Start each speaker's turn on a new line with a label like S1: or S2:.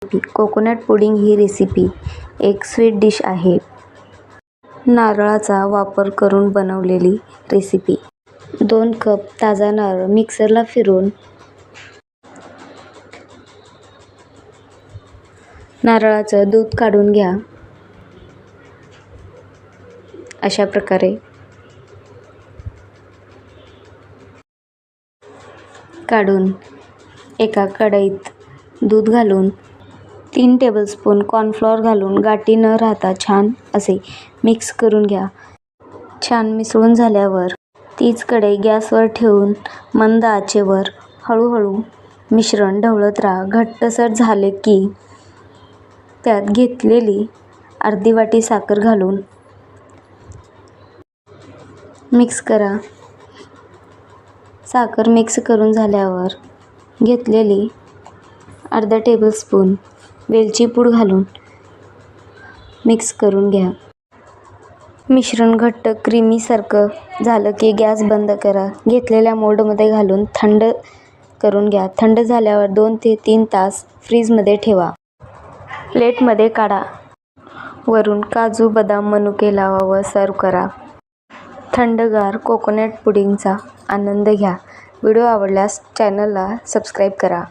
S1: Coconut pudding ही recipe एक sweet dish आहे. नारळाचा वापर करून बनवलेली रेसिपी. 2 कप ताजा नारळ मिक्सरला फिरवून नारळाचं दूध काढून घ्या. अशा प्रकारे काढून एका कढईत दूध घालून 3 टेबलस्पून कॉर्नफ्लॉवर घालून गाठी न राहता छान असे मिक्स करून घ्या. छान मिसळून झाल्यावर तीच कढई गॅसवर ठेवून मंद आचेवर हळूहळू मिश्रण ढवळत राहा. घट्टसर झाले की त्यात घेतलेली अर्धी वाटी साखर घालून मिक्स करा. साखर मिक्स करून झाल्यावर घेतलेली अर्धा टेबलस्पून वेलची पूड घालून मिक्स करून घ्या. मिश्रण घट्ट क्रीमीसारखं झालं की गॅस बंद करा. घेतलेल्या मोल्डमध्ये घालून थंड करून घ्या. थंड झाल्यावर 2 ते 3 तास फ्रीजमध्ये ठेवा. प्लेटमध्ये काढा. वरून काजू, बदाम, मनुके लावा व सर्व्ह करा. थंडगार कोकोनट पुडिंगचा आनंद घ्या. व्हिडिओ आवडल्यास चॅनलला सबस्क्राईब करा.